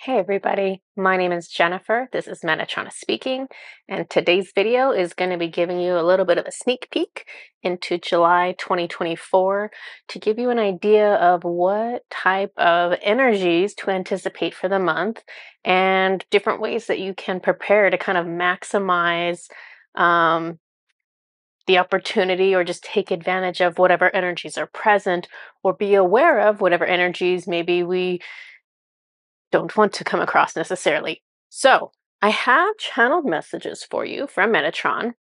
Hey everybody, my name is Jennifer. This is Metatron speaking, and today's video is going to be giving you a little bit of a sneak peek into July 2024 to give you an idea of what type of energies to anticipate for the month and different ways that you can prepare to kind of maximize um, the opportunity or just take advantage of whatever energies are present or be aware of whatever energies maybe we don't want to come across necessarily. So I have channeled messages for you from Metatron.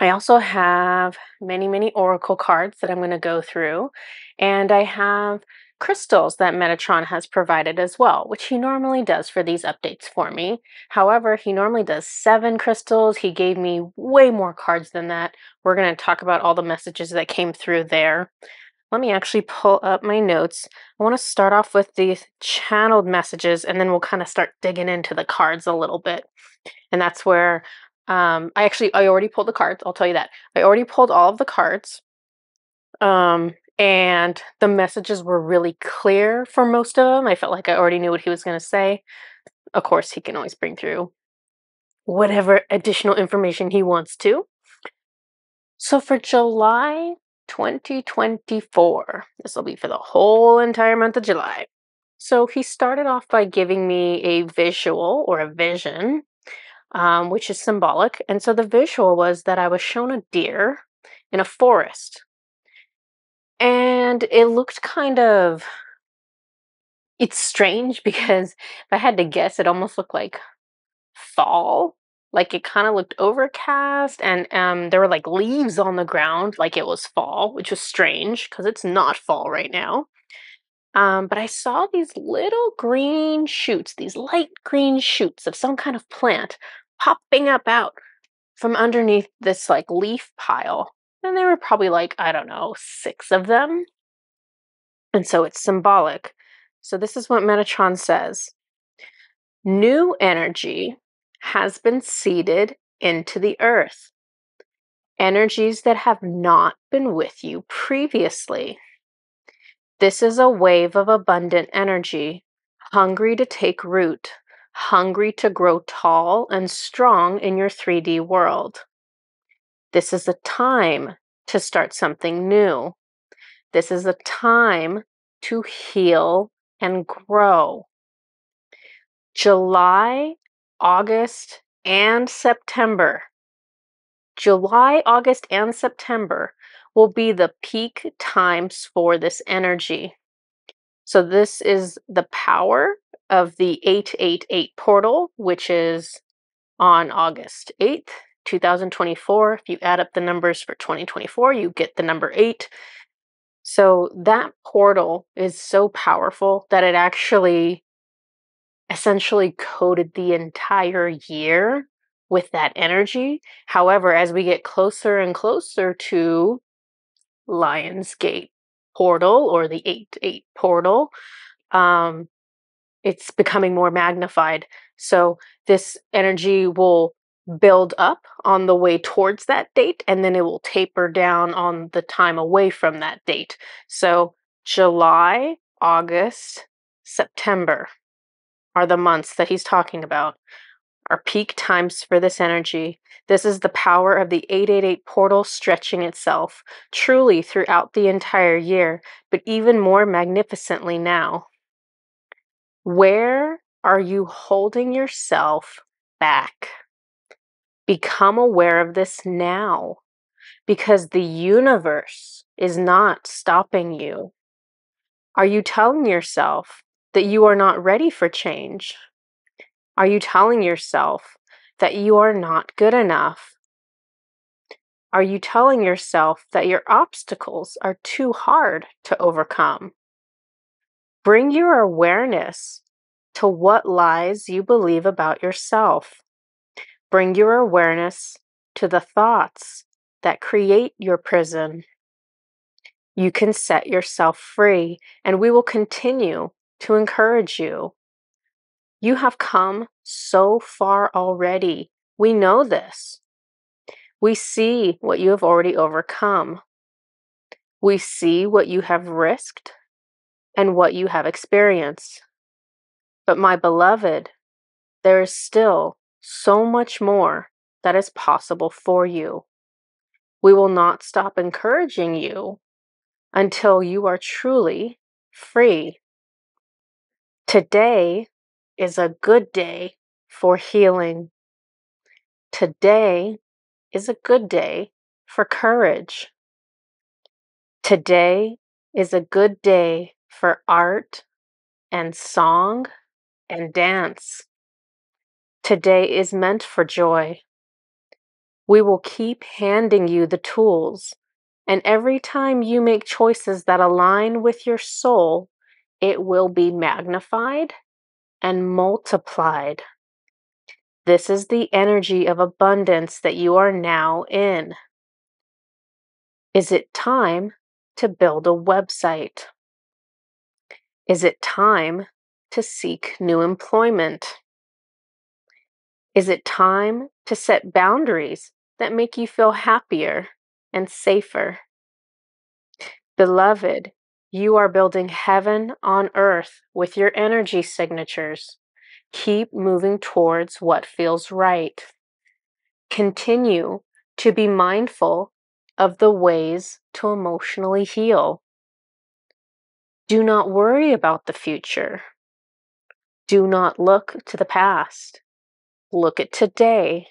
I also have many oracle cards that I'm going to go through, and I have crystals that Metatron has provided as well, which he normally does for these updates for me. However, he normally does 7 crystals. He gave me way more cards than that. We're going to talk about all the messages that came through there. Let me actually pull up my notes. I want to start off with the channeled messages, and then we'll kind of start digging into the cards a little bit. And that's where I already pulled the cards. I'll tell you that. I already pulled all of the cards. And the messages were really clear for most of them. I felt like I already knew what he was going to say. Of course, he can always bring through whatever additional information he wants to. So for July 2024, this will be for the whole entire month of July. So he started off by giving me a visual or a vision, which is symbolic. And so the visual was that I was shown a deer in a forest. And it looked it's strange because if I had to guess, it almost looked like fall. Like it kind of looked overcast, and there were like leaves on the ground, like it was fall, which was strange because it's not fall right now. But I saw these little green shoots, these light green shoots of some kind of plant popping up out from underneath this like leaf pile. And there were probably like, I don't know, 6 of them. And so it's symbolic. So this is what Metatron says. New energy has been seeded into the earth. Energies that have not been with you previously. This is a wave of abundant energy, hungry to take root, hungry to grow tall and strong in your 3D world. This is a time to start something new. This is a time to heal and grow. July, August, and September. July, August, and September will be the peak times for this energy. So this is the power of the 888 portal, which is on August 8th, 2024. If you add up the numbers for 2024, you get the number 8. So that portal is so powerful that it actually essentially coded the entire year with that energy. However, as we get closer and closer to Lionsgate portal or the 8-8 portal, it's becoming more magnified. So this energy will build up on the way towards that date, and then it will taper down on the time away from that date. So July, August, September are the months that he's talking about, are peak times for this energy. This is the power of the 888 portal stretching itself truly throughout the entire year, but even more magnificently now. Where are you holding yourself back? Become aware of this now, because the universe is not stopping you. Are you telling yourself that you are not ready for change? Are you telling yourself that you are not good enough? Are you telling yourself that your obstacles are too hard to overcome? Bring your awareness to what lies you believe about yourself. Bring your awareness to the thoughts that create your prison. You can set yourself free, and we will continue to encourage you. You have come so far already. We know this. We see what you have already overcome. We see what you have risked and what you have experienced. But my beloved, there is still so much more that is possible for you. We will not stop encouraging you until you are truly free. Today is a good day for healing. Today is a good day for courage. Today is a good day for art and song and dance. Today is meant for joy. We will keep handing you the tools, and every time you make choices that align with your soul, it will be magnified and multiplied. This is the energy of abundance that you are now in. Is it time to build a website? Is it time to seek new employment? Is it time to set boundaries that make you feel happier and safer? Beloved, you are building heaven on earth with your energy signatures. Keep moving towards what feels right. Continue to be mindful of the ways to emotionally heal. Do not worry about the future. Do not look to the past. Look at today.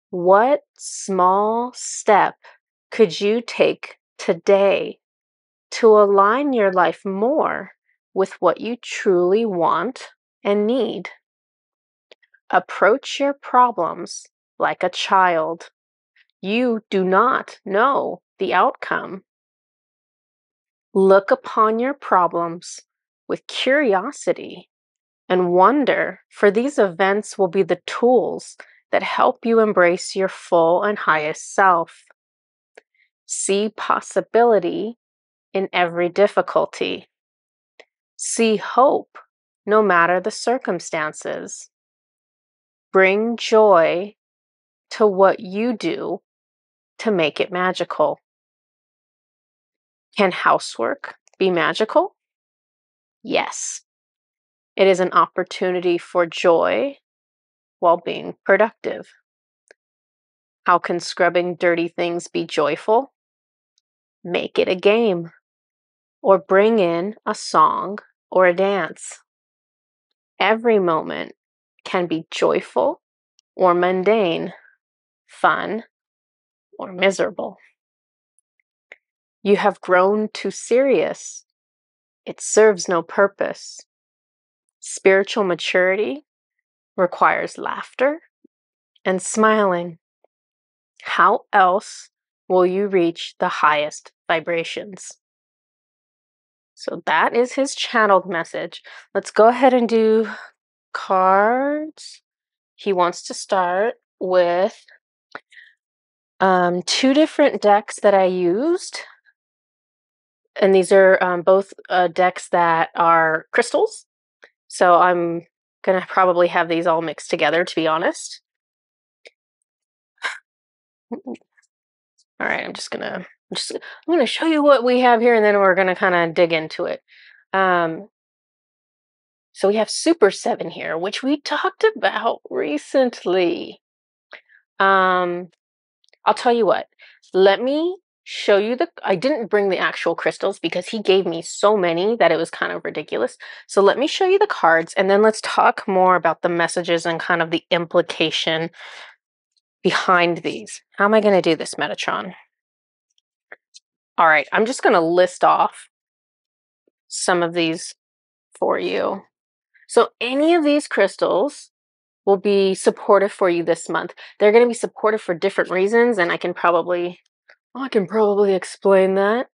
What small step could you take today to align your life more with what you truly want and need? Approach your problems like a child. You do not know the outcome. Look upon your problems with curiosity and wonder, for these events will be the tools that help you embrace your full and highest self. See possibility in every difficulty. See hope no matter the circumstances. Bring joy to what you do to make it magical. Can housework be magical? Yes. It is an opportunity for joy while being productive. How can scrubbing dirty things be joyful? Make it a game, or bring in a song or a dance. Every moment can be joyful or mundane, fun or miserable. You have grown too serious. It serves no purpose. Spiritual maturity requires laughter and smiling. How else will you reach the highest vibrations? So that is his channeled message. Let's go ahead and do cards. He wants to start with two different decks that I used. And these are both decks that are crystals. So I'm going to probably have these all mixed together, to be honest. All right, I'm going to show you what we have here, and then we're going to kind of dig into it. So we have Super 7 here, which we talked about recently. I'll tell you what. Let me show you I didn't bring the actual crystals because he gave me so many that it was kind of ridiculous. So let me show you the cards, and then let's talk more about the messages and kind of the implication behind these. How am I going to do this, Metatron? All right, I'm just going to list off some of these for you. So any of these crystals will be supportive for you this month. They're going to be supportive for different reasons, and I can probably explain that.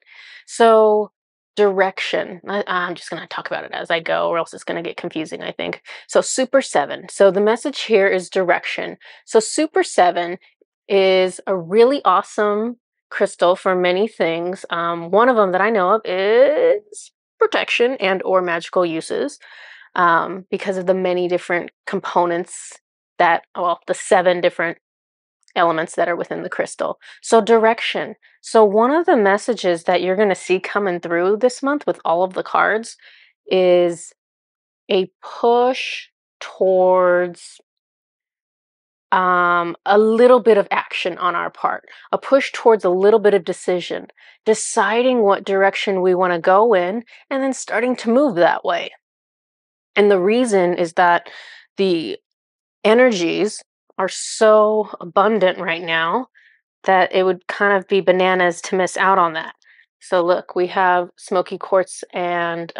So direction. I'm just going to talk about it as I go, or else it's going to get confusing, I think. So Super 7. So the message here is direction. So Super 7 is a really awesome crystal for many things. One of them that I know of is protection and or magical uses, because of the many different components the 7 different elements that are within the crystal. So direction. So one of the messages that you're going to see coming through this month with all of the cards is a push towards a little bit of action on our part, a push towards a little bit of decision, deciding what direction we want to go in, and then starting to move that way. And the reason is that the energies are so abundant right now that it would kind of be bananas to miss out on that. So look, we have smoky quartz and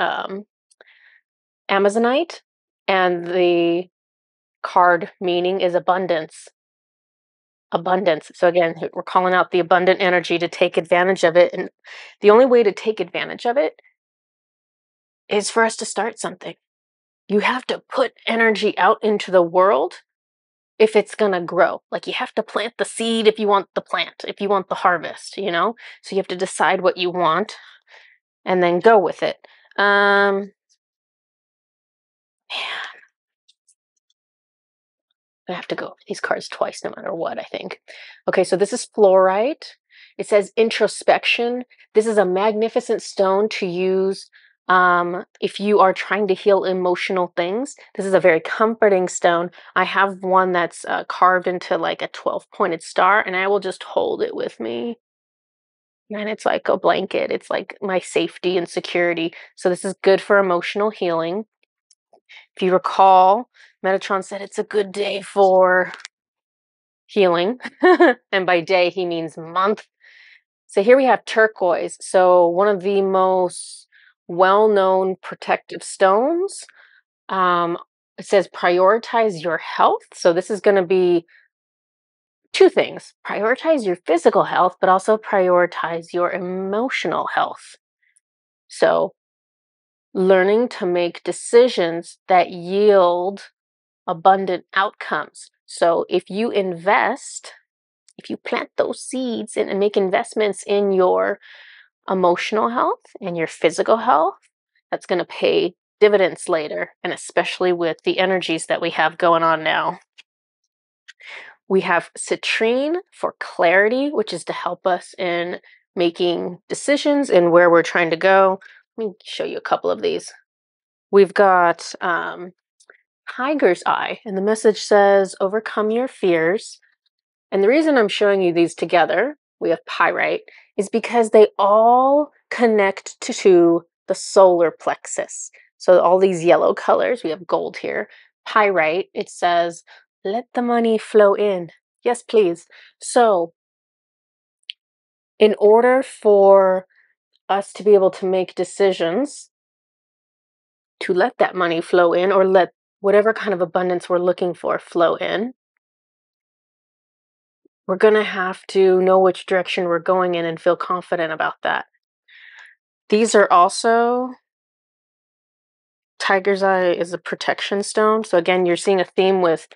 Amazonite, and the card meaning is abundance. Abundance. So again, we're calling out the abundant energy to take advantage of it. And the only way to take advantage of it is for us to start something. You have to put energy out into the world if it's going to grow. Like you have to plant the seed if you want the plant, if you want the harvest, you know? So you have to decide what you want and then go with it. I have to go over these cards twice no matter what, I think. Okay, so this is fluorite. It says introspection. This is a magnificent stone to use if you are trying to heal emotional things. This is a very comforting stone. I have one that's carved into like a 12-pointed star, and I will just hold it with me. And it's like a blanket. It's like my safety and security. So this is good for emotional healing. If you recall, Metatron said it's a good day for healing. And by day, he means month. So here we have turquoise. So one of the most well-known protective stones. It says prioritize your health. So this is going to be two things. Prioritize your physical health, but also prioritize your emotional health. So learning to make decisions that yield abundant outcomes. So if you invest, if you plant those seeds and make investments in your emotional health and your physical health, that's going to pay dividends later, and especially with the energies that we have going on now. We have citrine for clarity, which is to help us in making decisions and where we're trying to go. Let me show you a couple of these. We've got tiger's eye, and the message says, overcome your fears. And the reason I'm showing you these together, we have pyrite, is because they all connect to the solar plexus. So all these yellow colors, we have gold here. Pyrite, it says, let the money flow in. Yes, please. So in order for us to be able to make decisions to let that money flow in, or let whatever kind of abundance we're looking for flow in, we're going to have to know which direction we're going in and feel confident about that. These are also, tiger's eye is a protection stone. So again, you're seeing a theme with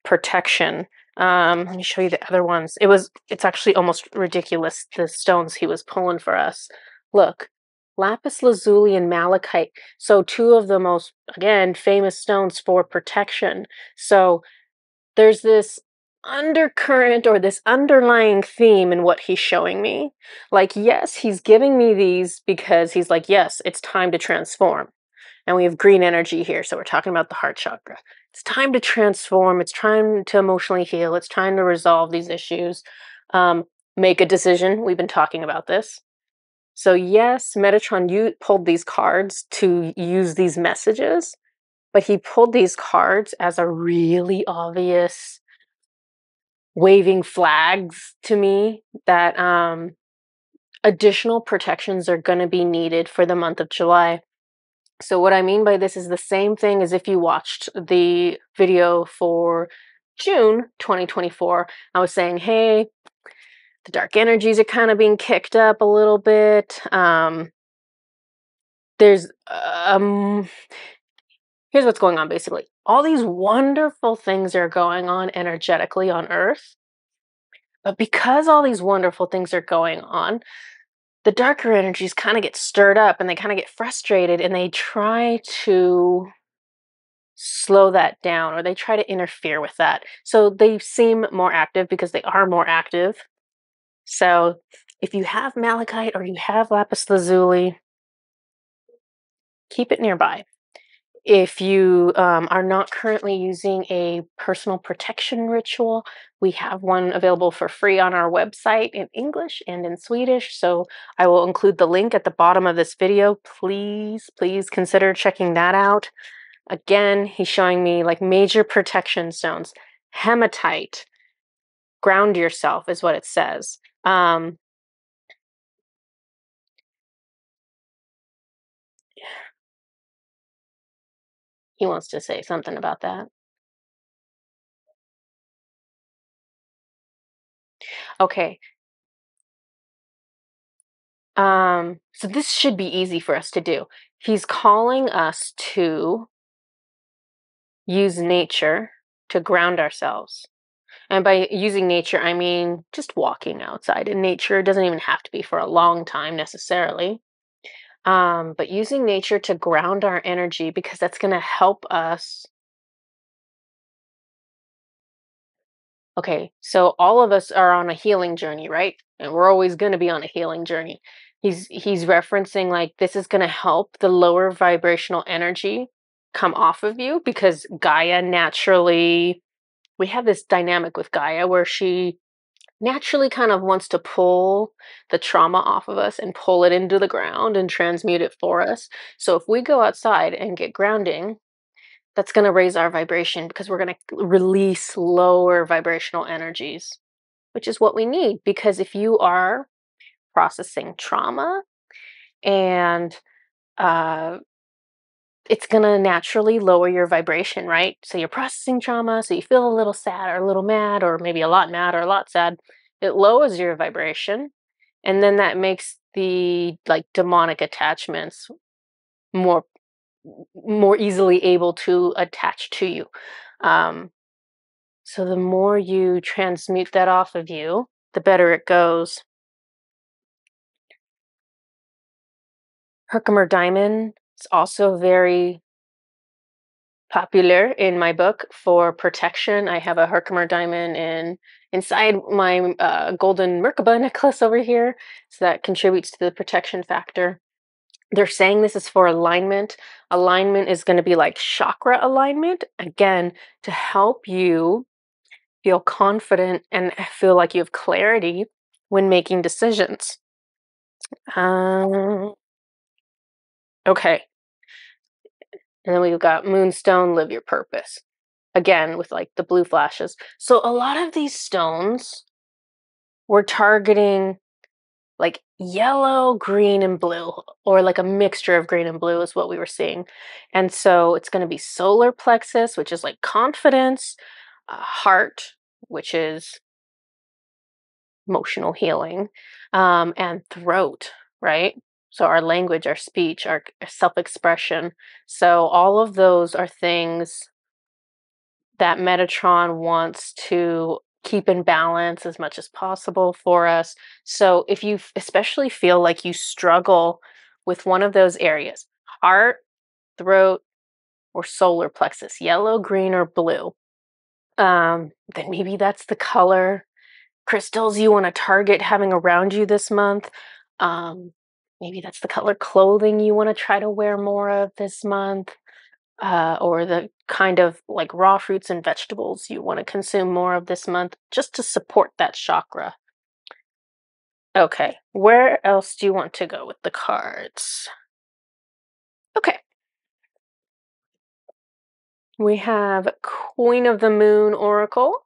protection. Let me show you the other ones. It's actually almost ridiculous, the stones he was pulling for us. Look, lapis lazuli and malachite. So two of the most, again, famous stones for protection. So there's this undercurrent or this underlying theme in what he's showing me. Like, yes, he's giving me these because he's like, yes, it's time to transform. And we have green energy here, so we're talking about the heart chakra. It's time to transform. It's time to emotionally heal. It's time to resolve these issues. Make a decision. We've been talking about this. So yes, Metatron, you pulled these cards to use these messages, but he pulled these cards as a really obvious waving flags to me that additional protections are going to be needed for the month of July. So what I mean by this is the same thing as if you watched the video for June 2024. I was saying, hey, the dark energies are kind of being kicked up a little bit. There's here's what's going on, basically. All these wonderful things are going on energetically on Earth. But because all these wonderful things are going on, the darker energies kind of get stirred up and they kind of get frustrated and they try to slow that down, or they try to interfere with that. So they seem more active because they are more active. So if you have malachite or you have lapis lazuli, keep it nearby. If you are not currently using a personal protection ritual, we have one available for free on our website in English and in Swedish. So I will include the link at the bottom of this video. Please, please consider checking that out. Again, he's showing me like major protection stones. Hematite, ground yourself is what it says. He wants to say something about that. Okay. So this should be easy for us to do. He's calling us to use nature to ground ourselves. And by using nature, I mean just walking outside in nature. It doesn't even have to be for a long time necessarily. But using nature to ground our energy because that's going to help us. Okay, so all of us are on a healing journey, right? And we're always going to be on a healing journey. He's referencing like this is going to help the lower vibrational energy come off of you because Gaia naturally, we have this dynamic with Gaia where she naturally kind of wants to pull the trauma off of us and pull it into the ground and transmute it for us. So if we go outside and get grounding, that's going to raise our vibration because we're going to release lower vibrational energies, which is what we need. Because if you are processing trauma and uh, it's going to naturally lower your vibration, right? So you're processing trauma, so you feel a little sad or a little mad, or maybe a lot mad or a lot sad. It lowers your vibration. And then that makes the like demonic attachments more easily able to attach to you. Um, So the more you transmute that off of you, the better it goes. Herkimer diamond is also very popular in my book for protection. I have a Herkimer diamond inside my golden Merkaba necklace over here, so that contributes to the protection factor. They're saying this is for alignment. Alignment is going to be like chakra alignment, again, to help you feel confident and feel like you have clarity when making decisions. Um, okay. And then we've got Moonstone, Live Your Purpose. Again, with like the blue flashes. So a lot of these stones we're targeting like yellow, green, and blue, or like a mixture of green and blue is what we were seeing. And so it's going to be solar plexus, which is like confidence, heart, which is emotional healing, and throat, right? So our language, our speech, our self-expression. So all of those are things that Metatron wants to keep in balance as much as possible for us. So if you especially feel like you struggle with one of those areas, heart, throat, or solar plexus, yellow, green, or blue, then maybe that's the color crystals you want to target having around you this month. Maybe that's the color clothing you want to try to wear more of this month, or the kind of like raw fruits and vegetables you want to consume more of this month, just to support that chakra. Okay, where else do you want to go with the cards? Okay, we have Queen of the Moon Oracle.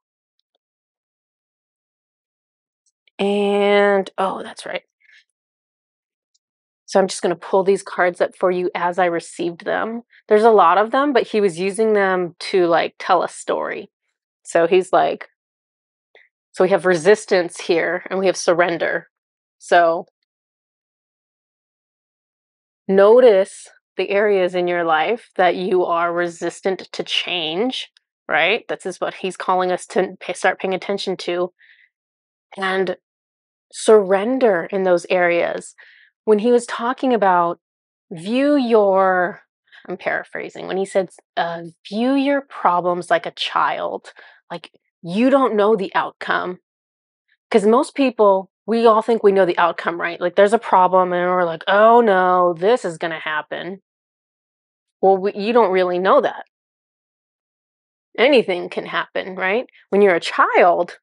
And, oh, that's right. So I'm just going to pull these cards up for you as I received them. There's a lot of them, but he was using them to like tell a story. So he's like, so we have resistance here and we have surrender. So notice the areas in your life that you are resistant to change, right? This is what he's calling us to start paying attention to, and surrender in those areas. When he was talking about view your, I'm paraphrasing, when he said, view your problems like a child, like you don't know the outcome. Because most people, we all think we know the outcome, right? Like there's a problem and we're like, oh no, this is going to happen. Well, you don't really know that. Anything can happen, right? When you're a child,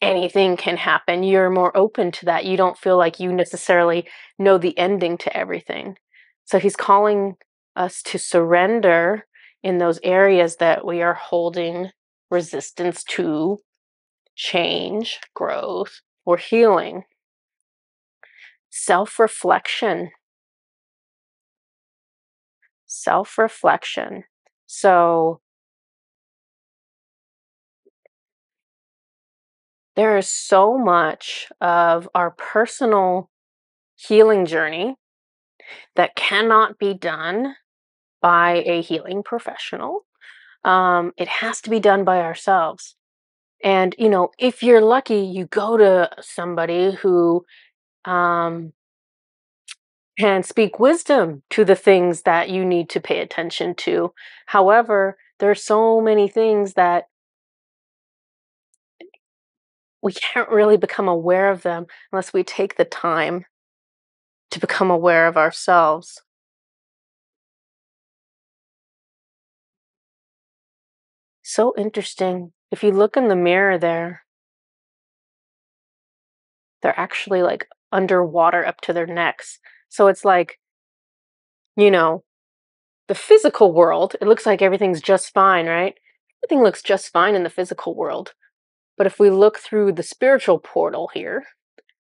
anything can happen. You're more open to that. You don't feel like you necessarily know the ending to everything. So he's calling us to surrender in those areas that we are holding resistance to change, growth, or healing. Self-reflection. Self-reflection. So there is so much of our personal healing journey that cannot be done by a healing professional. It has to be done by ourselves. And, if you're lucky, you go to somebody who um, can speak wisdom to the things that you need to pay attention to. However, there are so many things that we can't really become aware of them unless we take the time to become aware of ourselves. So interesting. If you look in the mirror there, they're actually like underwater up to their necks. So it's like, you know, the physical world, it looks like everything's just fine, right? Everything looks just fine in the physical world. But if we look through the spiritual portal here,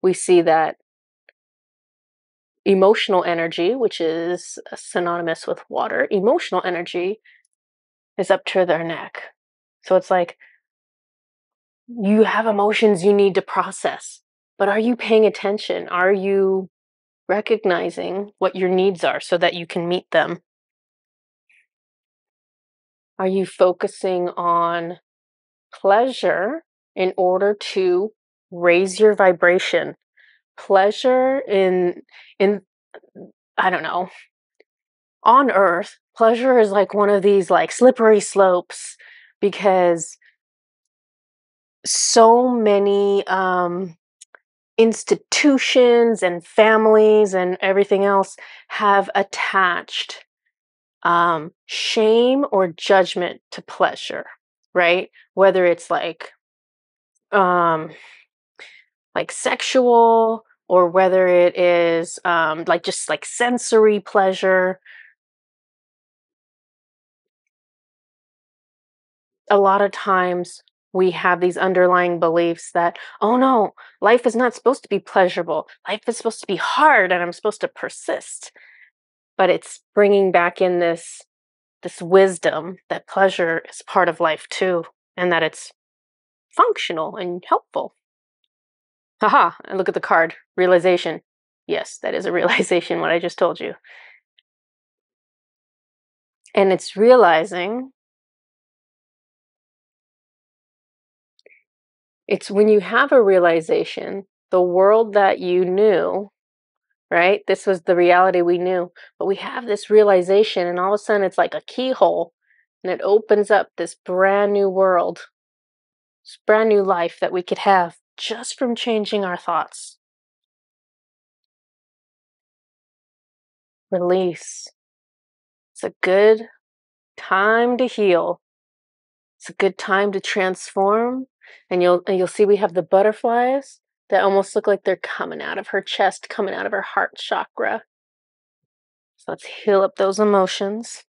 we see that emotional energy, which is synonymous with water, emotional energy is up to their neck. So it's like you have emotions you need to process, but are you paying attention? Are you recognizing what your needs are so that you can meet them? Are you focusing on pleasure in order to raise your vibration? Pleasure in I don't know, on earth, pleasure is like one of these like slippery slopes because so many institutions and families and everything else have attached shame or judgment to pleasure, right? Whether it's um, like sexual or whether it is like just like sensory pleasure. A lot of times we have these underlying beliefs that, oh no, life is not supposed to be pleasurable. Life is supposed to be hard and I'm supposed to persist. But it's bringing back in this wisdom that pleasure is part of life too, and that it's functional and helpful. Haha, and look at the card, realization. Yes, that is a realization, what I just told you. And it's realizing, it's when you have a realization, the world that you knew, right? This was the reality we knew, but we have this realization, and all of a sudden it's like a keyhole, and it opens up this brand new world, this brand new life that we could have just from changing our thoughts. Release. It's a good time to heal. It's a good time to transform. And you'll see we have the butterflies that almost look like they're coming out of her chest, coming out of her heart chakra. So let's heal up those emotions.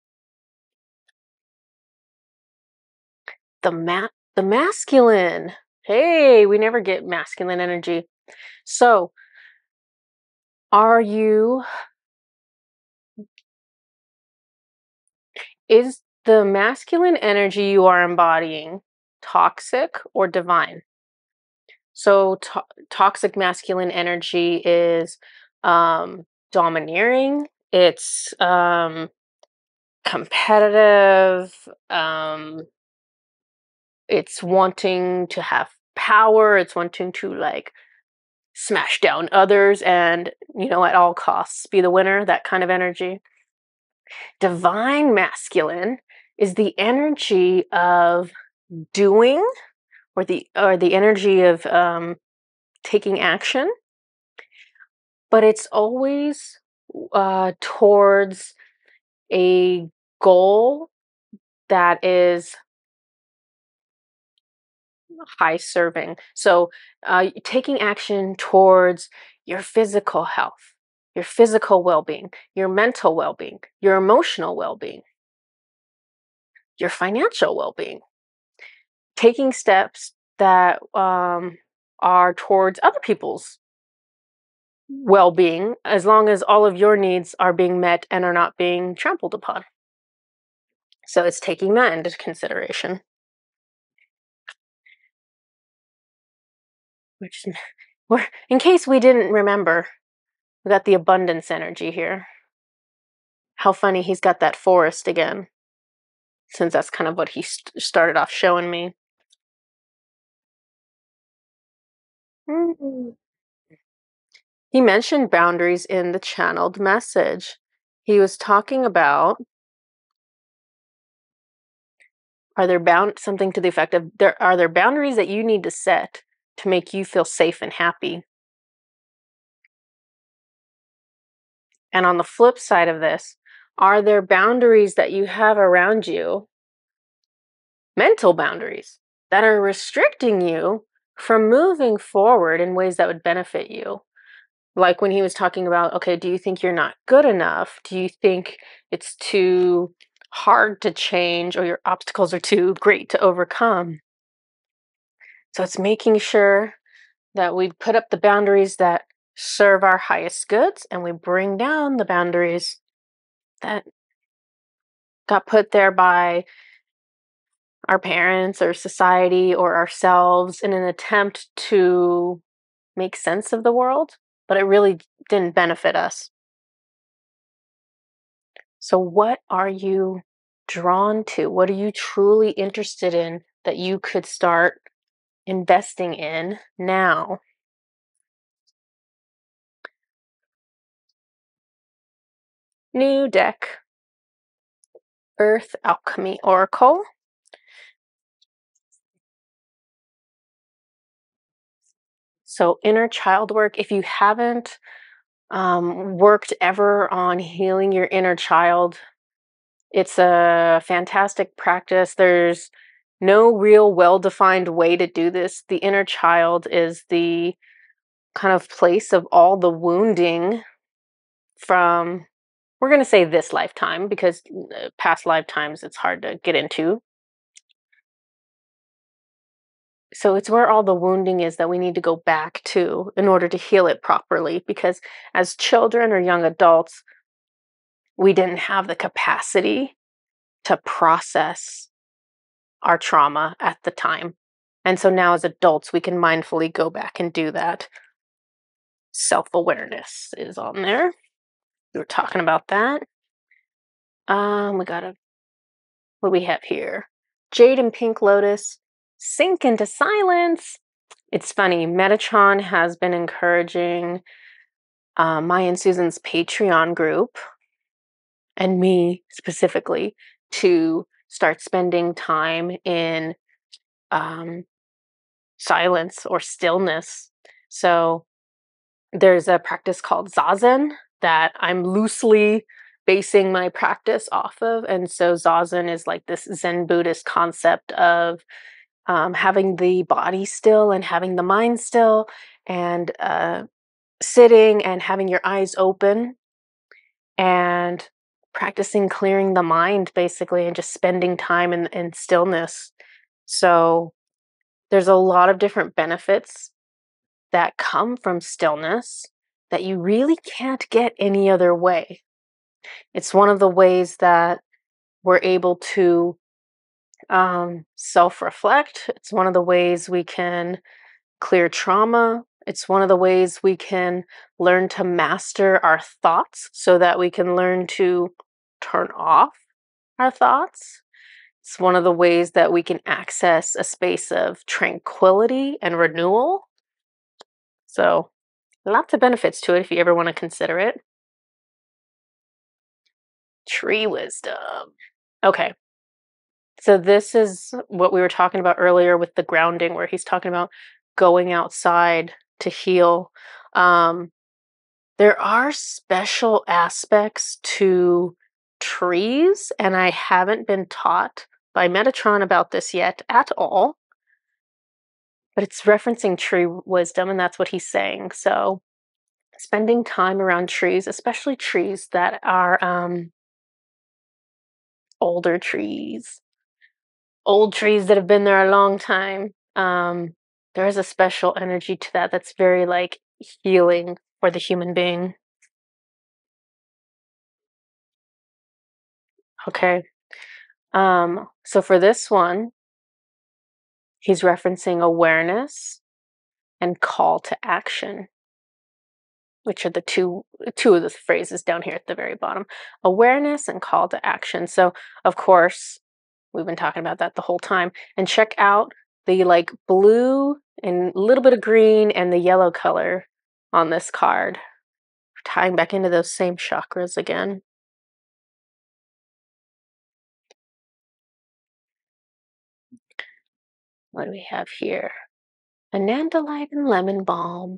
The masculine. Hey, we never get masculine energy. So, is the masculine energy you are embodying toxic or divine? So, toxic masculine energy is domineering, it's competitive, it's wanting to have power, it's wanting to like smash down others and, at all costs be the winner, that kind of energy. Divine masculine is the energy of doing, or the energy of taking action, but it's always towards a goal that is high serving. So, taking action towards your physical health, your physical well being, your mental well being, your emotional well being, your financial well being, taking steps that are towards other people's well being, as long as all of your needs are being met and are not being trampled upon. So, it's taking that into consideration. Which, in case we didn't remember, we got the abundance energy here. How funny he's got that forest again, since that's kind of what he started off showing me. Mm. He mentioned boundaries in the channeled message. He was talking about, are there something to the effect of, are there boundaries that you need to set to make you feel safe and happy? And on the flip side of this, are there boundaries that you have around you, mental boundaries, that are restricting you from moving forward in ways that would benefit you? Like when he was talking about, okay, do you think you're not good enough? Do you think it's too hard to change, or your obstacles are too great to overcome? So it's making sure that we put up the boundaries that serve our highest goods, and we bring down the boundaries that got put there by our parents or society or ourselves in an attempt to make sense of the world, but it really didn't benefit us. So, what are you drawn to? What are you truly interested in that you could start investing in now? New deck, Earth Alchemy Oracle. So, inner child work. If you haven't worked ever on healing your inner child, it's a fantastic practice. There's no real well-defined way to do this. The inner child is the kind of place of all the wounding from, we're going to say this lifetime, because past lifetimes it's hard to get into. So it's where all the wounding is that we need to go back to in order to heal it properly, because as children or young adults, we didn't have the capacity to process our trauma at the time. And so now as adults, we can mindfully go back and do that. Self-awareness is on there. We were talking about that. We got what do we have here? Jade and Pink Lotus, sink into silence. It's funny, Metatron has been encouraging my and Susan's Patreon group, and me specifically, to start spending time in silence or stillness. So there's a practice called Zazen that I'm loosely basing my practice off of. And so Zazen is like this Zen Buddhist concept of having the body still and having the mind still, and sitting and having your eyes open and practicing clearing the mind, basically, and just spending time in stillness. So there's a lot of different benefits that come from stillness that you really can't get any other way. It's one of the ways that we're able to self-reflect. It's one of the ways we can clear trauma. It's one of the ways we can learn to master our thoughts so that we can learn to turn off our thoughts. It's one of the ways that we can access a space of tranquility and renewal. So, lots of benefits to it if you ever want to consider it. Tree wisdom. Okay. So this is what we were talking about earlier with the grounding, where he's talking about going outside to heal. There are special aspects to trees, and I haven't been taught by Metatron about this yet at all. But it's referencing tree wisdom, and that's what he's saying. So spending time around trees, especially trees that are older trees, old trees that have been there a long time. There is a special energy to that that's very like healing for the human being. Okay. So for this one, he's referencing awareness and call to action, which are the two of the phrases down here at the very bottom. Awareness and call to action. So of course, we've been talking about that the whole time. And check out the like blue and a little bit of green and the yellow color on this card, tying back into those same chakras again. What do we have here? Anandalite and lemon balm.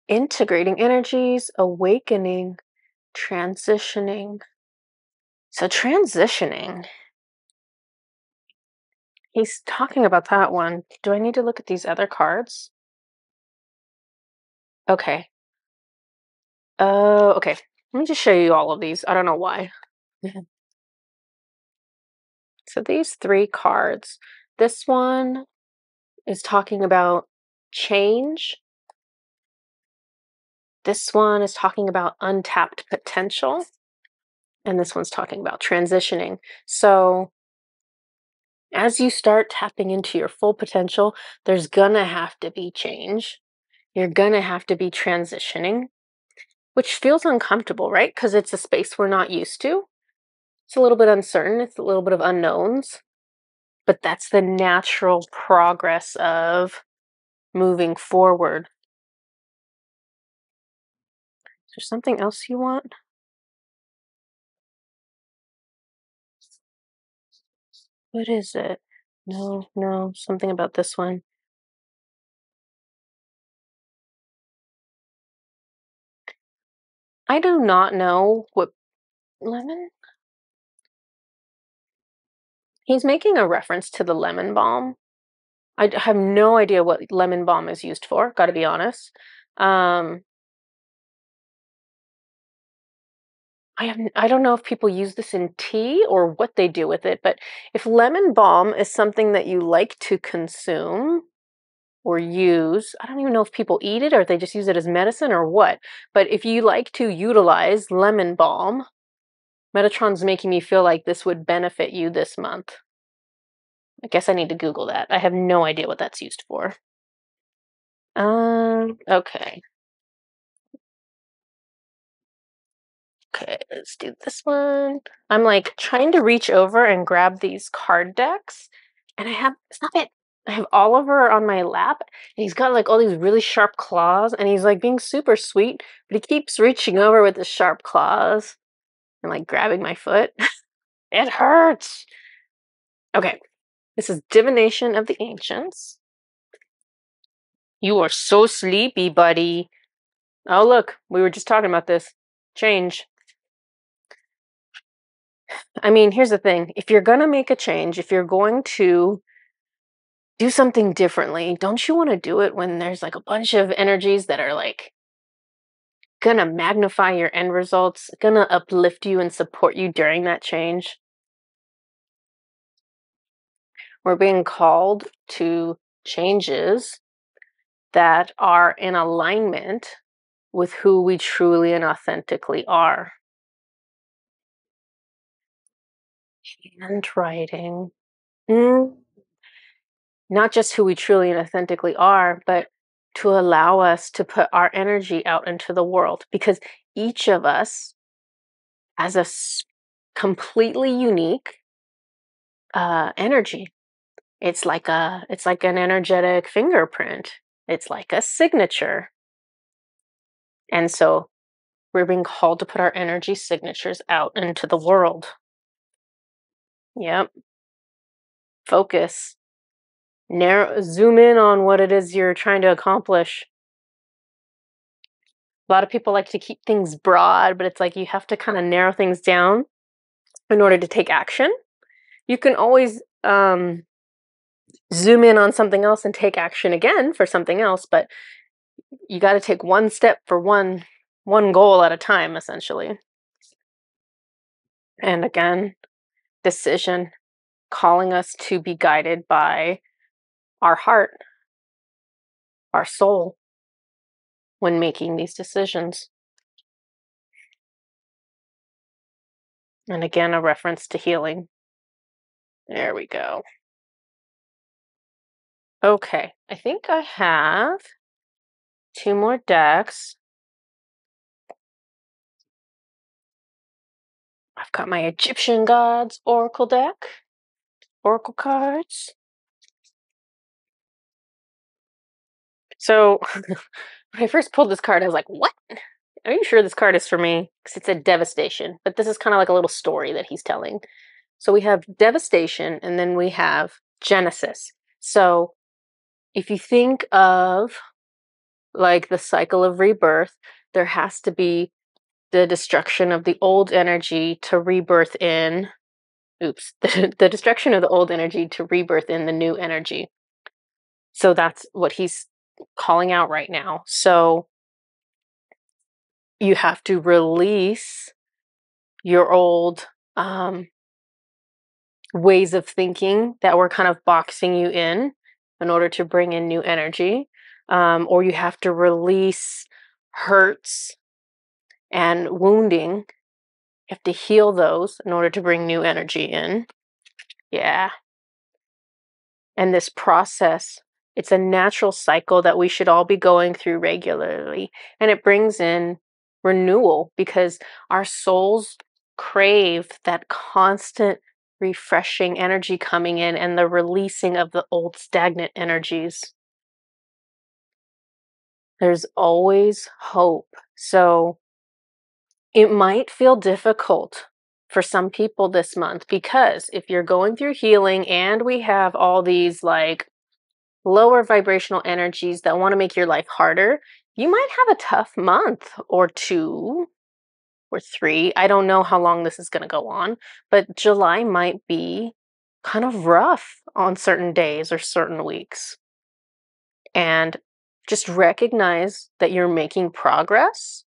Integrating energies, awakening, transitioning. So transitioning. He's talking about that one. Do I need to look at these other cards? Okay. Oh, okay. Let me just show you all of these. I don't know why. So these three cards. This one is talking about change. This one is talking about untapped potential. And this one's talking about transitioning. So as you start tapping into your full potential, there's gonna have to be change. You're gonna have to be transitioning, which feels uncomfortable, right? Because it's a space we're not used to. It's a little bit uncertain, it's a little bit of unknowns, but that's the natural progress of moving forward. Is there something else you want? What is it? No, something about this one. I do not know what lemon? He's making a reference to the lemon balm. Have no idea what lemon balm is used for, gotta be honest. Um, I don't know if people use this in tea or what they do with it, but if lemon balm is something that you like to consume or use, I don't even know if people eat it or if they just use it as medicine or what, but if you like to utilize lemon balm, Metatron's making me feel like this would benefit you this month. I guess I need to Google that. I have no idea what that's used for. Okay. Okay, let's do this one. I'm like trying to reach over and grab these card decks, and stop it. I have Oliver on my lap, and he's got like all these really sharp claws, and he's like being super sweet, but he keeps reaching over with his sharp claws and like grabbing my foot. It hurts. Okay, this is Divination of the Ancients. You are so sleepy, buddy. Oh, look, we were just talking about this. Change. I mean, here's the thing. If you're going to make a change, if you're going to do something differently, don't you want to do it when there's like a bunch of energies that are like going to magnify your end results, going to uplift you and support you during that change? We're being called to changes that are in alignment with who we truly and authentically are. Handwriting. Not just who we truly and authentically are, but to allow us to put our energy out into the world, because each of us has a completely unique energy. It's like an energetic fingerprint. It's like a signature. And so we're being called to put our energy signatures out into the world. Yep. Focus. Zoom in on what it is you're trying to accomplish. A lot of people like to keep things broad, but it's like you have to kind of narrow things down in order to take action. You can always zoom in on something else and take action again for something else, but you got to take one step for one goal at a time, essentially. And again, decision, calling us to be guided by our heart, our soul, when making these decisions. And again, a reference to healing. There we go. Okay, I think I have 2 more decks. I've got my Egyptian Gods Oracle deck, Oracle cards. So when I first pulled this card, I was like, what? Are you sure this card is for me? Because it said devastation, but this is kind of like a little story that he's telling. So we have devastation, and then we have Genesis. So if you think of like the cycle of rebirth, there has to be the destruction of the old energy to rebirth in, the destruction of the old energy to rebirth in the new energy. So that's what he's calling out right now. So you have to release your old ways of thinking that were kind of boxing you in order to bring in new energy. Or you have to release hurts and wounding. You have to heal those in order to bring new energy in. Yeah. And this process, it's a natural cycle that we should all be going through regularly. And it brings in renewal because our souls crave that constant refreshing energy coming in and the releasing of the old stagnant energies. There's always hope. So it might feel difficult for some people this month because if you're going through healing and we have all these like lower vibrational energies that want to make your life harder, you might have a tough month or 2 or 3. I don't know how long this is going to go on, but July might be kind of rough on certain days or certain weeks. And just recognize that you're making progress,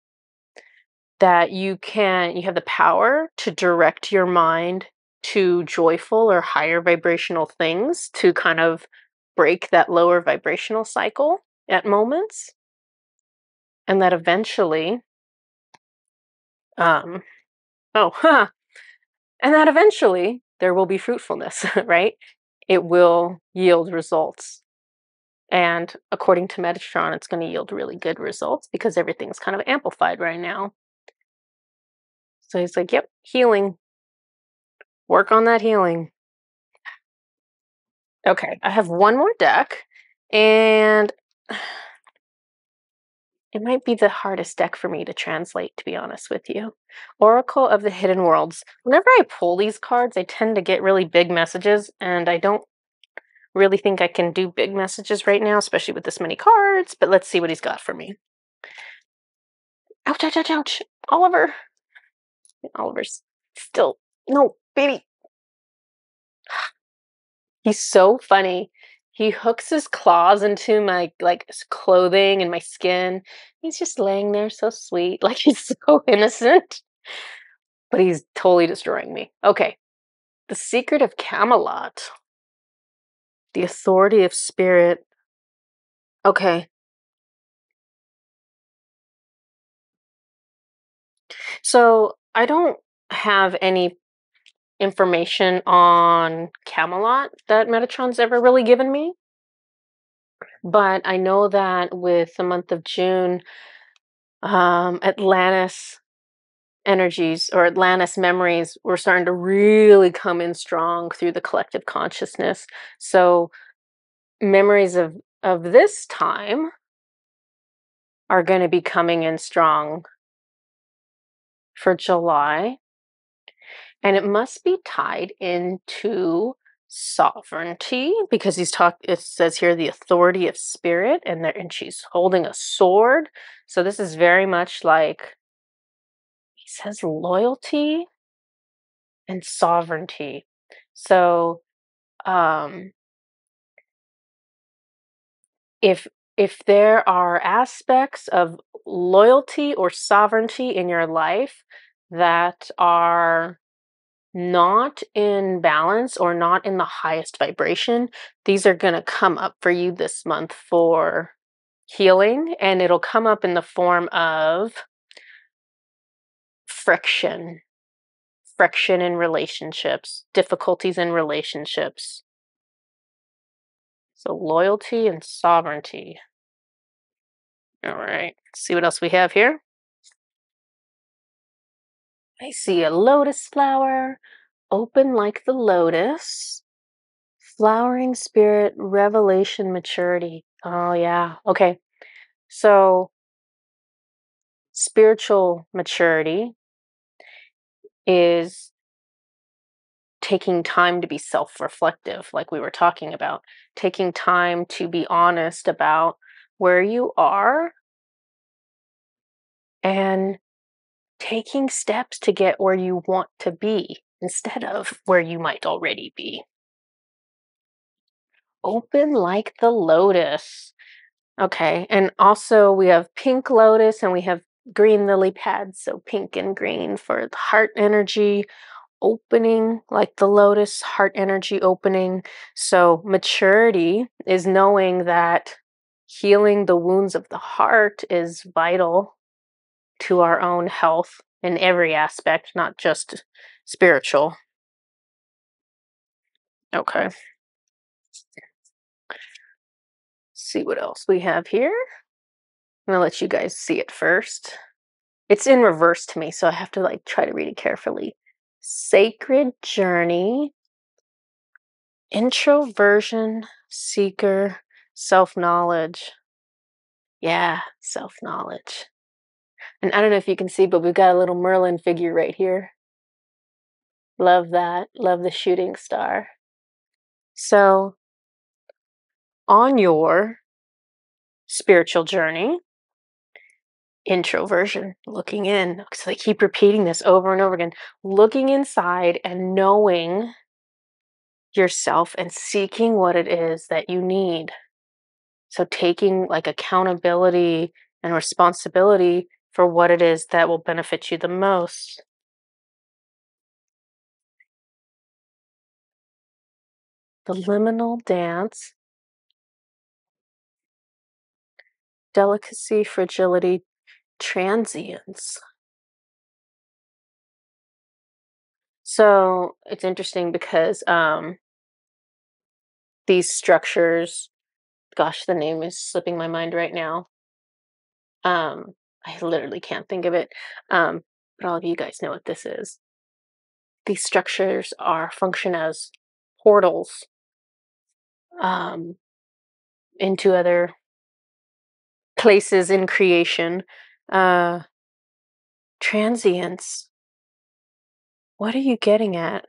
that you have the power to direct your mind to joyful or higher vibrational things to kind of break that lower vibrational cycle at moments, and that eventually and that eventually there will be fruitfulness, right? It will yield results. And according to Metatron, it's going to yield really good results because everything's kind of amplified right now. So he's like, yep, healing. Work on that healing. Okay, I have one more deck, and it might be the hardest deck for me to translate, to be honest with you. Oracle of the Hidden Worlds. Whenever I pull these cards, I tend to get really big messages, and I don't really think I can do big messages right now, especially with this many cards, but let's see what he's got for me. Ouch, ouch, ouch, ouch. Oliver. Oliver's still, no, baby. He's so funny. He hooks his claws into my like clothing and my skin. He's just laying there so sweet, like he's so innocent. But he's totally destroying me. Okay. The Secret of Camelot. The Authority of Spirit. Okay. So I don't have any information on Camelot that Metatron's ever really given me. But I know that with the month of June, Atlantis energies or Atlantis memories were starting to really come in strong through the collective consciousness. So memories of this time are going to be coming in strong for July. And it must be tied into sovereignty, because it says here the authority of spirit, and she's holding a sword. So this is very much like, he says, loyalty and sovereignty. So if there are aspects of loyalty or sovereignty in your life that are not in balance or not in the highest vibration, these are going to come up for you this month for healing, and it'll come up in the form of friction in relationships, difficulties in relationships. So loyalty and sovereignty. All right, let's see what else we have here. I see a lotus flower, open like the lotus, flowering spirit, revelation, maturity. Oh, yeah. Okay. So, spiritual maturity is taking time to be self reflective, like we were talking about, taking time to be honest about where you are and taking steps to get where you want to be instead of where you might already be. Open like the lotus. Okay, and also we have pink lotus and we have green lily pads, so pink and green for the heart energy, opening like the lotus, heart energy opening. So maturity is knowing that healing the wounds of the heart is vital to our own health in every aspect, not just spiritual. Okay. See what else we have here. I'm gonna let you guys see it first. It's in reverse to me, so I have to like try to read it carefully. Sacred journey, introversion, seeker, self-knowledge. Yeah, self-knowledge. And I don't know if you can see, but we've got a little Merlin figure right here. Love that. Love the shooting star. So, on your spiritual journey, introversion, looking in. So they keep repeating this over and over again, looking inside and knowing yourself and seeking what it is that you need. So taking like accountability and responsibility for what it is that will benefit you the most. The liminal dance, delicacy, fragility, transience. So it's interesting because these structures, gosh, the name is slipping my mind right now. I literally can't think of it. But all of you guys know what this is. These structures function as portals into other places in creation. Transience. What are you getting at?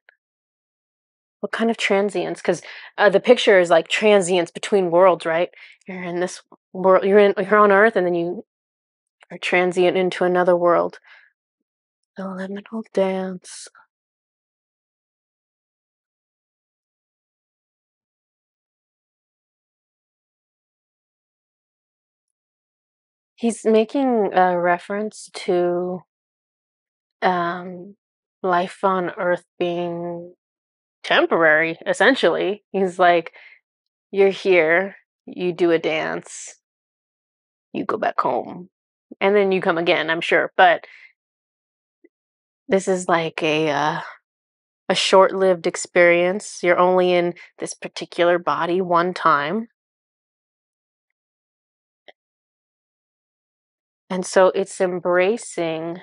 What kind of transience? Because the picture is like transience between worlds, right? You're in this world, you're on Earth, and then you are transient into another world. The liminal dance. He's making a reference to life on Earth being temporary, essentially. He's like, you're here, you do a dance, you go back home, and then you come again, I'm sure. But this is like a short-lived experience. You're only in this particular body one time. And so it's embracing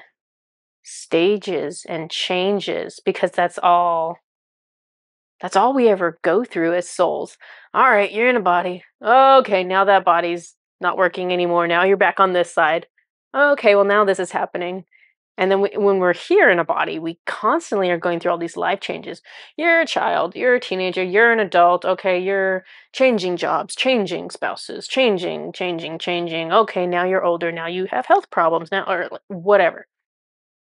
stages and changes, because that's all we ever go through as souls. All right, you're in a body. Okay, now that body's not working anymore. Now you're back on this side. Okay, well, now this is happening. And then when we're here in a body, we constantly are going through all these life changes. You're a child, you're a teenager, you're an adult. Okay, you're changing jobs, changing spouses, changing. Okay, now you're older. Now you have health problems now, or whatever.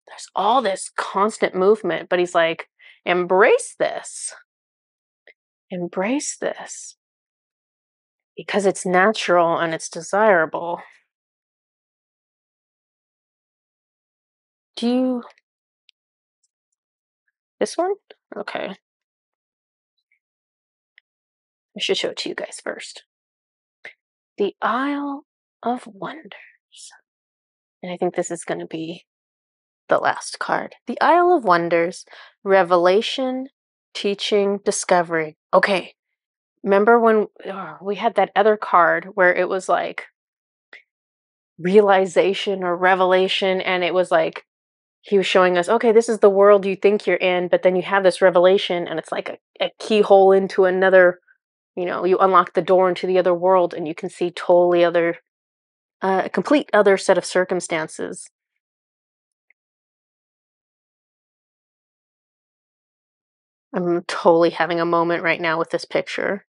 There's all this constant movement, but he's like, embrace this. Embrace this because it's natural and it's desirable. Do you this one? Okay. I should show it to you guys first. The Isle of Wonders. And I think this is going to be the last card. The Isle of Wonders, Revelation, Teaching, Discovery. Okay. Remember when we had that other card where it was like realization or revelation, and it was like he was showing us, okay, this is the world you think you're in, but then you have this revelation, and it's like a keyhole into another. You unlock the door into the other world, and you can see totally other, a complete other set of circumstances. I'm totally having a moment right now with this picture.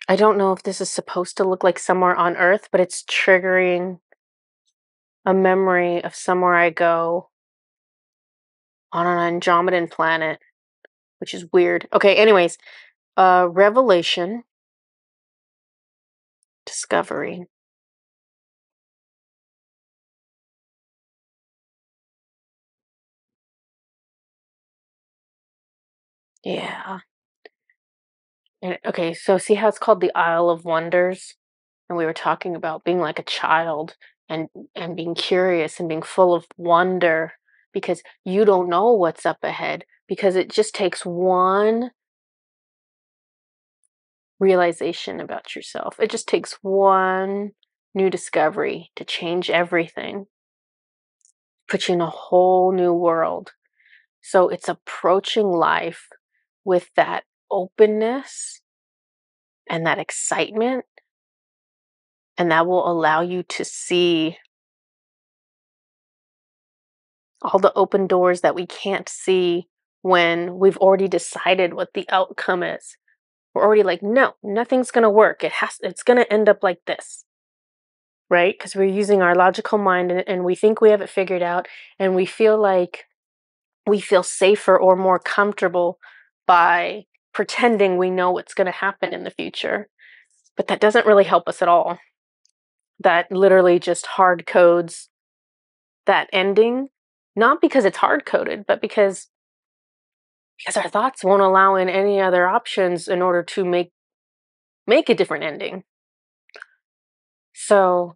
I don't know if this is supposed to look like somewhere on Earth, but it's triggering a memory of somewhere I go on an Andromedan planet, which is weird. Okay, anyways, revelation, discovery. Yeah. And okay, so see how it's called the Isle of Wonders? And we were talking about being like a child and being curious and being full of wonder because you don't know what's up ahead because it just takes one realization about yourself. It just takes one new discovery to change everything, put you in a whole new world. So it's approaching life with that openness and that excitement, and that will allow you to see all the open doors that we can't see when we've already decided what the outcome is. We're already like, no, nothing's going to work. It's going to end up like this. Right? Because we're using our logical mind and we think we have it figured out, and we feel like we feel safer or more comfortable by pretending we know what's going to happen in the future. But that doesn't really help us at all. That literally just hard codes that ending, not because it's hard coded, but because our thoughts won't allow in any other options in order to make a different ending. So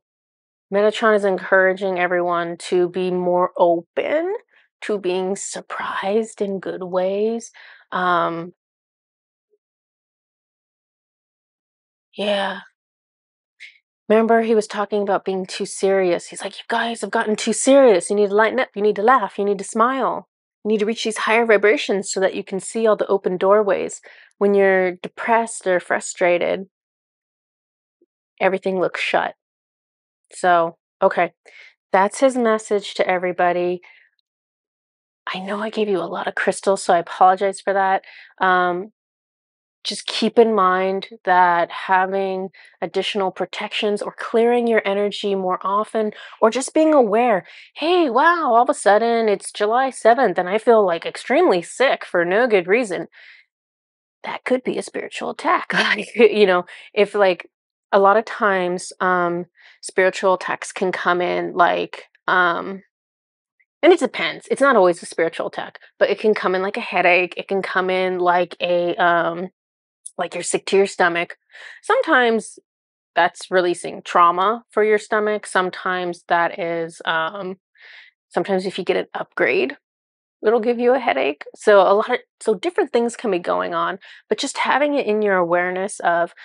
Metatron is encouraging everyone to be more open to being surprised in good ways. Yeah. Remember, he was talking about being too serious. He's like, you guys have gotten too serious. You need to lighten up. You need to laugh. You need to smile. You need to reach these higher vibrations so that you can see all the open doorways. When you're depressed or frustrated, everything looks shut. So, okay, that's his message to everybody. I know I gave you a lot of crystals, so I apologize for that. Just keep in mind that having additional protections or clearing your energy more often, or just being aware, hey, wow, all of a sudden it's July 7th and I feel like extremely sick for no good reason. That could be a spiritual attack. If like a lot of times spiritual attacks can come in like and it depends. It's not always a spiritual attack, but it can come in like a headache. It can come in like you're sick to your stomach. Sometimes that's releasing trauma for your stomach. Sometimes that is sometimes if you get an upgrade, it'll give you a headache. So different things can be going on, but just having it in your awareness of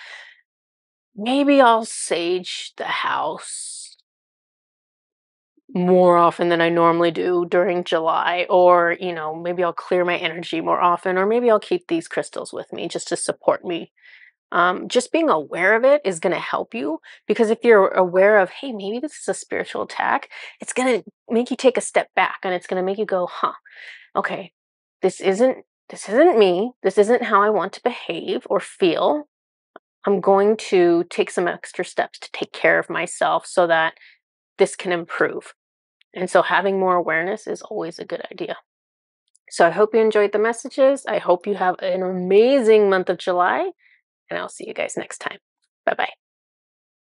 maybe I'll sage the house more often than I normally do during July, or maybe I'll clear my energy more often, or maybe I'll keep these crystals with me just to support me Just being aware of it is going to help you, because if you're aware of, hey, maybe this is a spiritual attack, it's going to make you take a step back, and it's going to make you go, huh, okay, this isn't me. This isn't how I want to behave or feel. I'm going to take some extra steps to take care of myself so that this can improve. And so having more awareness is always a good idea. So I hope you enjoyed the messages. I hope you have an amazing month of July, and I'll see you guys next time. Bye bye.